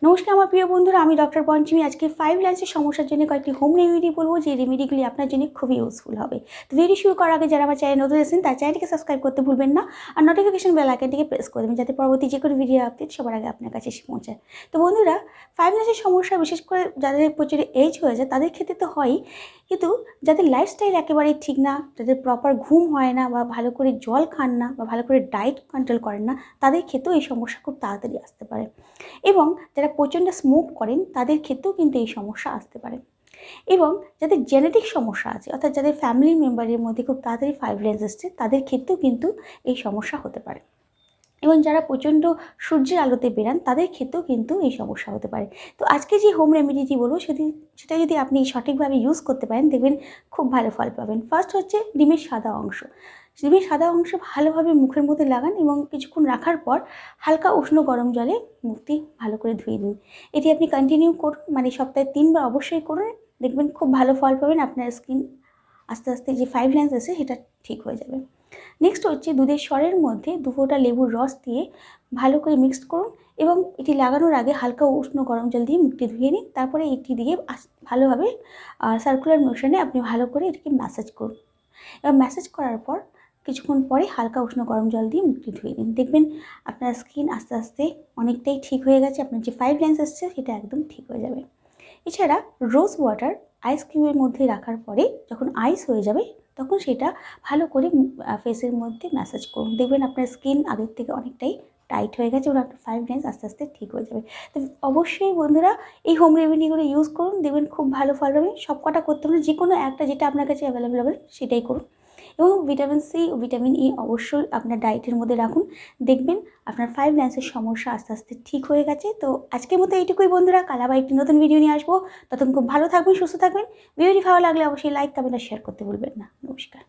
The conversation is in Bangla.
নমস্কার আমার প্রিয় বন্ধুরা, আমি ডক্টর পঞ্চমী। আজকে 5 লাইন্সের সমস্যার জন্য কয়েকটি হোম রেমেডি বলবো, যে রেমেডিগুলি আপনার জন্য খুবই ইউজফুল হবে। তো ভিডিও শুরু করার আগে যারা আমার চ্যানেল নতুন এসেছেন তার চ্যানেলটিকে সাবস্ক্রাইব করতে ভুলবেন না, আর নোটিফিকেশন বেল আইকনটিকে প্রেস করে দেবেন যাতে পরবর্তী যে কোনো ভিডিও আপডেট সবার আগে আপনার কাছে এসে পৌঁছায়। তো বন্ধুরা, 5 লাইন্সের সমস্যা বিশেষ করে যাদের প্রচুর এজ হয়ে যায় তাদের ক্ষেত্রে তো হয়ই, কিন্তু যাদের লাইফস্টাইল একেবারেই ঠিক না, যাদের প্রপার ঘুম হয় না, বা ভালো করে জল খান না, বা ভালো করে ডায়েট কন্ট্রোল করেন না, তাদের ক্ষেত্রেও এই সমস্যা খুব তাড়াতাড়ি আসতে পারে। এবং যারা প্রচণ্ড স্মোক করেন তাদের ক্ষেত্রেও কিন্তু এই সমস্যা আসতে পারে। এবং যাদের জেনেটিক সমস্যা আছে, অর্থাৎ যাদের ফ্যামিলি মেম্বারের মধ্যে খুব তাড়াতাড়ি 5 লাইন্স এসছে, তাদের ক্ষেত্রেও কিন্তু এই সমস্যা হতে পারে। এবং যারা প্রচণ্ড সূর্যের আলোতে বেরান তাদের ক্ষেত্রেও কিন্তু এই সমস্যা হতে পারে। তো আজকে যে হোম রেমেডিটি বলবো সেটা যদি আপনি সঠিকভাবে ইউজ করতে পারেন, দেখবেন খুব ভালো ফল পাবেন। ফার্স্ট হচ্ছে ডিমের সাদা অংশ। ডিমের সাদা অংশ ভালোভাবে মুখের মধ্যে লাগান এবং কিছুক্ষণ রাখার পর হালকা উষ্ণ গরম জলে মুখটি ভালো করে ধুয়ে দিন। এটি আপনি কন্টিনিউ করুন, মানে সপ্তাহে 3 বার অবশ্যই করুন। দেখবেন খুব ভালো ফল পাবেন, আপনার স্কিন আস্তে আস্তে যে 5 লাইন্স আছে সেটা ঠিক হয়ে যাবে। নেক্সট হচ্ছে দুধের স্বরের মধ্যে 2 ফোঁটা লেবুর রস দিয়ে ভালো করে মিক্সড করুন এবং এটি লাগানোর আগে হালকা উষ্ণ গরম জল দিয়ে মুখটি ধুয়ে নিন। তারপরে এটি দিয়ে ভালোভাবে সার্কুলার মোশনে আপনি ভালো করে এটিকে ম্যাসাজ করুন এবং ম্যাসাজ করার পর কিছুক্ষণ পরে হালকা উষ্ণ গরম জল দিয়ে মুখটি ধুয়ে নিন। দেখবেন আপনার স্কিন আস্তে আস্তে অনেকটাই ঠিক হয়ে গেছে, আপনার যে 5 লাইন্স এসছে সেটা একদম ঠিক হয়ে যাবে। এছাড়া রোজ ওয়াটার আইস কিউবের মধ্যে রাখার পরে যখন আইস হয়ে যাবে তখন সেটা ভালো করে ফেসের মধ্যে ম্যাসাজ করুন। দেখবেন আপনার স্কিন আগের থেকে অনেকটাই টাইট হয়ে গেছে এবং আপনার 5 লাইন্স আস্তে আস্তে ঠিক হয়ে যাবে। তো অবশ্যই বন্ধুরা এই হোম রেমেডিগুলো ইউজ করুন, দেখবেন খুব ভালো ফল পাবেন। সব কটা করতে হবে না, যে কোনো একটা যেটা আপনার কাছে অ্যাভেলেবেল হবে সেটাই করুন। এবং ভিটামিন সি ও ভিটামিন ই অবশ্যই আপনার ডায়েটের মধ্যে রাখুন। দেখবেন আপনার 5 লাইন্সের সমস্যা আস্তে আস্তে ঠিক হয়ে গেছে। তো আজকের মতো এইটুকুই বন্ধুরা, কাল আবার একটি নতুন ভিডিও নিয়ে আসবো। ততক্ষণ খুব ভালো থাকবেন, সুস্থ থাকবেন। ভিডিওটি ভালো লাগলে অবশ্যই লাইক, কমেন্ট আর শেয়ার করতে ভুলবেন না। নমস্কার।